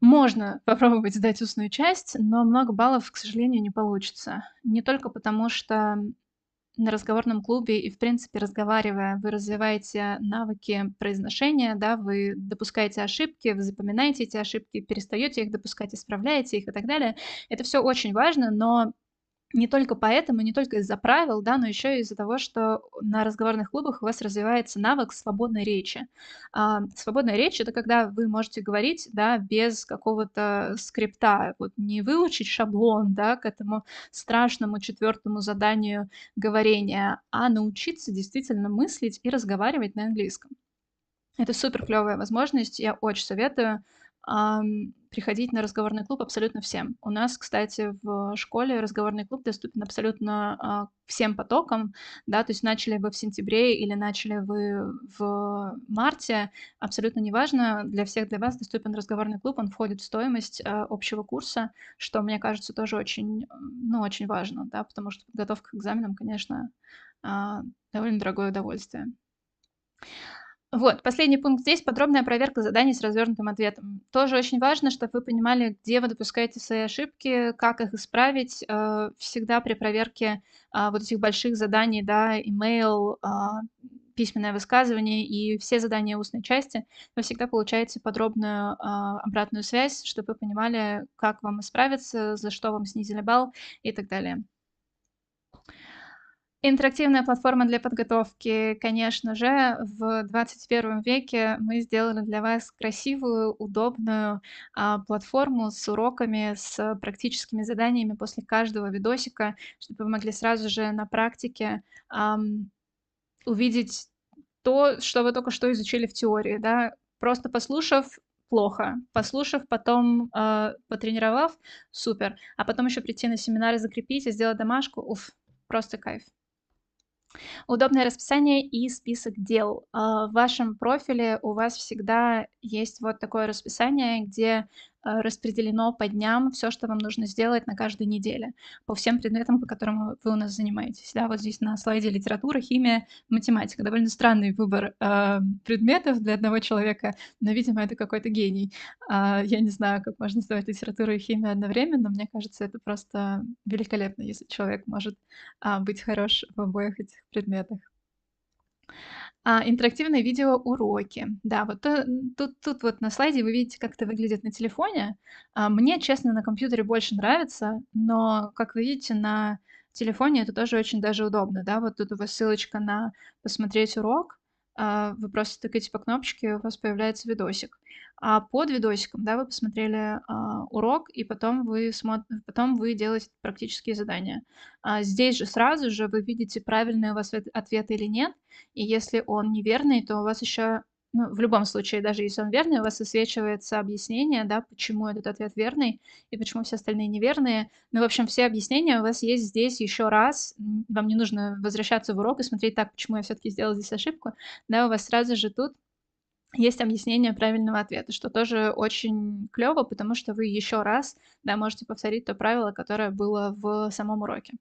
можно попробовать сдать устную часть, но много баллов, к сожалению, не получится. Не только потому, что на разговорном клубе и, в принципе, разговаривая, вы развиваете навыки произношения, да, вы допускаете ошибки, вы запоминаете эти ошибки, перестаете их допускать, исправляете их и так далее. Это все очень важно, но не только поэтому, не только из-за правил, да, но еще и из-за того, что на разговорных клубах у вас развивается навык свободной речи. Свободная речь — это когда вы можете говорить, да, без какого-то скрипта. Вот не выучить шаблон, да, к этому страшному 4 заданию говорения, а научиться действительно мыслить и разговаривать на английском. Это супер клевая возможность. Я очень советую, приходить на разговорный клуб абсолютно всем. У нас, кстати, в школе разговорный клуб доступен абсолютно, всем потокам, да. То есть начали вы в сентябре или начали вы в марте, абсолютно неважно. Для всех, для вас доступен разговорный клуб. Он входит в стоимость, общего курса, что, мне кажется, тоже очень, ну, очень важно, да, потому что подготовка к экзаменам, конечно, довольно дорогое удовольствие. Вот, последний пункт здесь — подробная проверка заданий с развернутым ответом. Тоже очень важно, чтобы вы понимали, где вы допускаете свои ошибки, как их исправить. Всегда при проверке вот этих больших заданий, да, имейл, письменное высказывание и все задания устной части, вы всегда получаете подробную обратную связь, чтобы вы понимали, как вам исправиться, за что вам снизили балл и так далее. Интерактивная платформа для подготовки, конечно же. В 21 веке мы сделали для вас красивую, удобную, платформу с уроками, с практическими заданиями после каждого видосика, чтобы вы могли сразу же на практике, увидеть то, что вы только что изучили в теории, да. Просто послушав — плохо, послушав, потом, потренировав — супер, а потом еще прийти на семинар и закрепить, и сделать домашку — уф, просто кайф. Удобное расписание и список дел. В вашем профиле у вас всегда есть вот такое расписание, где распределено по дням все, что вам нужно сделать на каждой неделе по всем предметам, по которым вы у нас занимаетесь. Да, вот здесь на слайде литература, химия, математика. Довольно странный выбор предметов для одного человека, но, видимо, это какой-то гений. Я не знаю, как можно сдавать литературу и химию одновременно. Мне кажется, это просто великолепно, если человек может быть хорош в обоих этих предметах. Интерактивные видеоуроки. Да, вот тут вот на слайде вы видите, как это выглядит на телефоне. Мне, честно, на компьютере больше нравится, но, как вы видите, на телефоне это тоже очень даже удобно, да. Вот тут у вас ссылочка на посмотреть урок, вы просто тыкаете по кнопочке, у вас появляется видосик. А под видосиком, да, вы посмотрели, урок, и потом вы делаете практические задания. Здесь же сразу же вы видите, правильный у вас ответ или нет. И если он неверный, то у вас еще, ну, в любом случае, даже если он верный, у вас высвечивается объяснение, да, почему этот ответ верный и почему все остальные неверные. Ну, в общем, все объяснения у вас есть здесь еще раз. Вам не нужно возвращаться в урок и смотреть: "Так, почему я все-таки сделал здесь ошибку?" Да, у вас сразу же тут есть объяснение правильного ответа, что тоже очень клево, потому что вы еще раз, да, можете повторить то правило, которое было в самом уроке.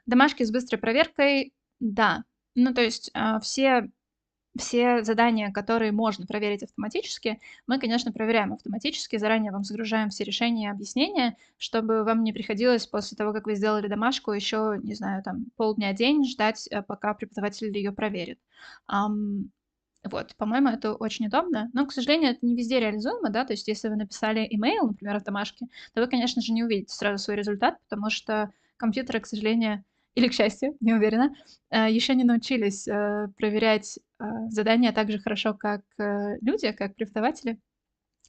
Домашки с быстрой проверкой — да. Ну, то есть, все задания, которые можно проверить автоматически, мы, конечно, проверяем автоматически. Заранее вам загружаем все решения и объяснения, чтобы вам не приходилось после того, как вы сделали домашку, еще, не знаю, там полдня, день ждать, пока преподаватель ее проверит. Ам, вот, по-моему, это очень удобно, но, к сожалению, это не везде реализуемо, да. То есть если вы написали имейл, например, в домашке, то вы, конечно же, не увидите сразу свой результат, потому что компьютеры, к сожалению, или к счастью, не уверена, еще не научились, проверять, задания так же хорошо, как, люди, как преподаватели.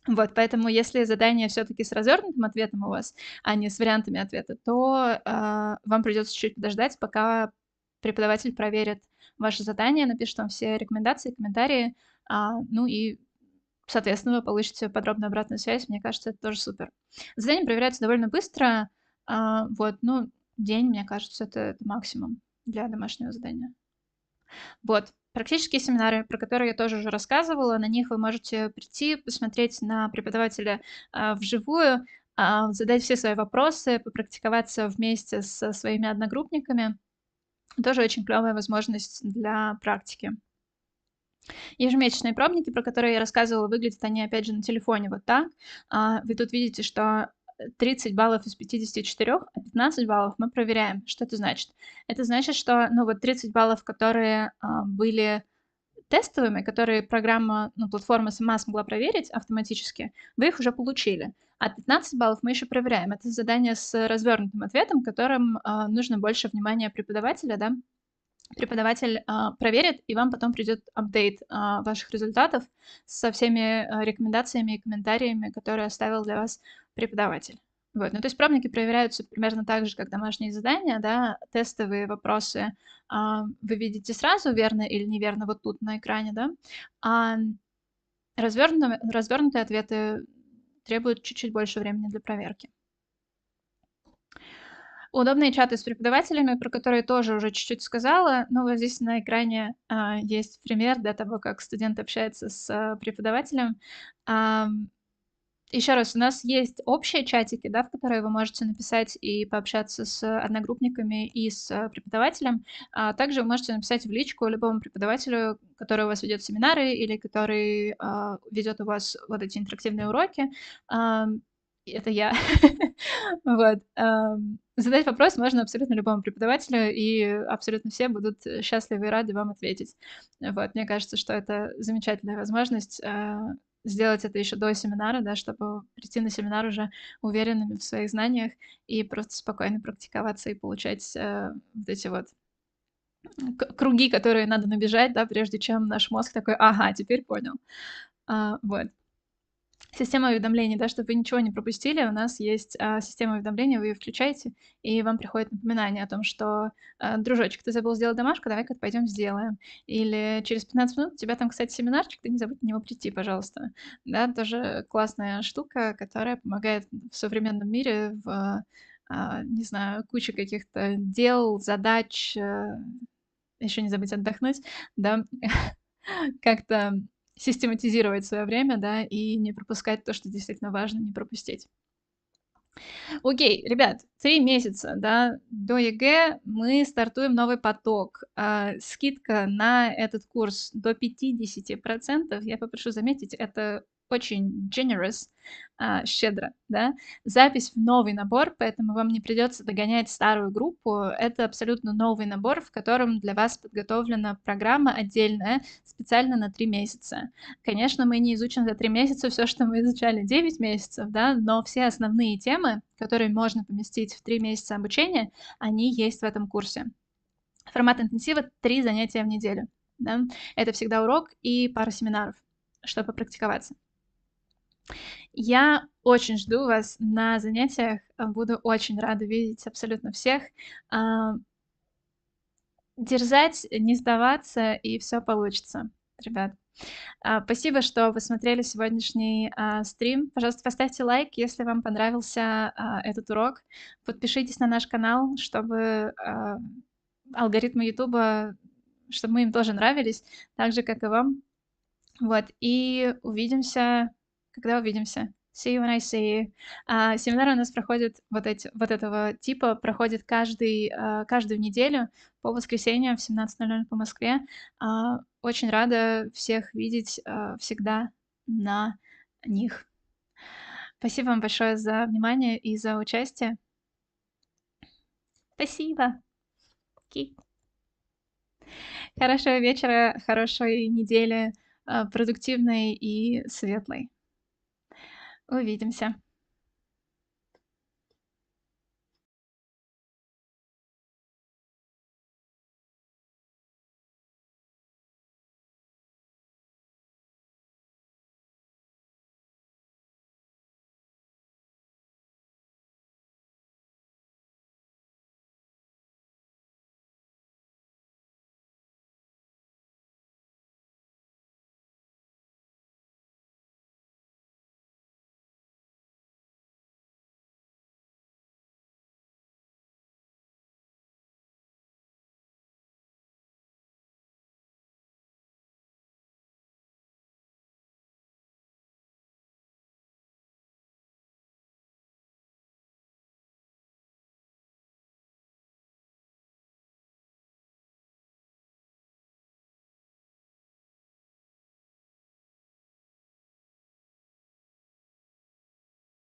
Вот, поэтому если задание все таки с развернутым ответом у вас, а не с вариантами ответа, то, вам придется чуть-чуть подождать, пока преподаватель проверит ваше задание, напишет вам все рекомендации, комментарии, ну и, соответственно, вы получите подробную обратную связь. Мне кажется, это тоже супер. Задания проверяются довольно быстро. Вот, ну, день, мне кажется, это максимум для домашнего задания. Вот. Практические семинары, про которые я тоже уже рассказывала, на них вы можете прийти, посмотреть на преподавателя, вживую, задать все свои вопросы, попрактиковаться вместе со своими одногруппниками. Тоже очень клевая возможность для практики. Ежемесячные пробники, про которые я рассказывала, выглядят они, опять же, на телефоне вот так. Вы тут видите, что 30 баллов из 54, а 15 баллов мы проверяем. Что это значит? Это значит, что, ну, вот 30 баллов, которые были тестовыми, которые программа, ну, платформа сама смогла проверить автоматически, вы их уже получили. А 15 баллов мы еще проверяем. Это задание с развернутым ответом, которым нужно больше внимания преподавателя, да. Преподаватель, проверит, и вам потом придет апдейт, ваших результатов со всеми, рекомендациями и комментариями, которые оставил для вас преподаватель. Вот, ну, то есть пробники проверяются примерно так же, как домашние задания, да. Тестовые вопросы, вы видите сразу, верно или неверно, вот тут на экране, да. А развернутые ответы требуют чуть-чуть больше времени для проверки. Удобные чаты с преподавателями, про которые тоже уже чуть-чуть сказала. Но вот здесь на экране, есть пример, да, того, как студент общается с, преподавателем. Еще раз, у нас есть общие чатики, да, в которые вы можете написать и пообщаться с одногруппниками и с, преподавателем. Также вы можете написать в личку любому преподавателю, который у вас ведет семинары или который, ведет у вас вот эти интерактивные уроки. Это я. Вот. Задать вопрос можно абсолютно любому преподавателю, и абсолютно все будут счастливы и рады вам ответить. Вот. Мне кажется, что это замечательная возможность, сделать это еще до семинара, да, чтобы прийти на семинар уже уверенными в своих знаниях и просто спокойно практиковаться и получать вот эти вот круги, которые надо набежать, да, прежде чем наш мозг такой, ага, теперь понял. Вот. Система уведомлений, да, чтобы вы ничего не пропустили. У нас есть, система уведомлений, вы ее включаете, и вам приходит напоминание о том, что, дружочек, ты забыл сделать домашку, давай-ка пойдем сделаем. Или через 15 минут у тебя там, кстати, семинарчик, ты не забудь на него прийти, пожалуйста. Да, тоже классная штука, которая помогает в современном мире, не знаю, куче каких-то дел, задач, еще не забыть отдохнуть, да. Как-то систематизировать свое время, да, и не пропускать то, что действительно важно не пропустить. Окей, ребят, 3 месяца, да, до ЕГЭ мы стартуем новый поток. Скидка на этот курс до 50%. Я попрошу заметить, это очень generous, щедро, да. Запись в новый набор, поэтому вам не придется догонять старую группу. Это абсолютно новый набор, в котором для вас подготовлена программа отдельная, специально на 3 месяца. Конечно, мы не изучим за 3 месяца все, что мы изучали 9 месяцев, да, но все основные темы, которые можно поместить в 3 месяца обучения, они есть в этом курсе. Формат интенсива 3 занятия в неделю, да. Это всегда урок и пара семинаров, чтобы попрактиковаться. Я очень жду вас на занятиях, буду очень рада видеть абсолютно всех. А, Дерзать, не сдаваться, и все получится, ребят. Спасибо, что вы смотрели сегодняшний, стрим. Пожалуйста, поставьте лайк, если вам понравился, этот урок. Подпишитесь на наш канал, чтобы, алгоритмы "Ютуба", чтобы мы им тоже нравились, так же, как и вам. Вот, и увидимся, когда увидимся. See you when I see you. Семинары у нас проходят вот этого типа, проходят каждую неделю по воскресеньям в 17:00 по Москве. Очень рада всех видеть, всегда на них. Спасибо вам большое за внимание и за участие. Спасибо. Окей. Хорошего вечера, хорошей недели, продуктивной и светлой. Увидимся.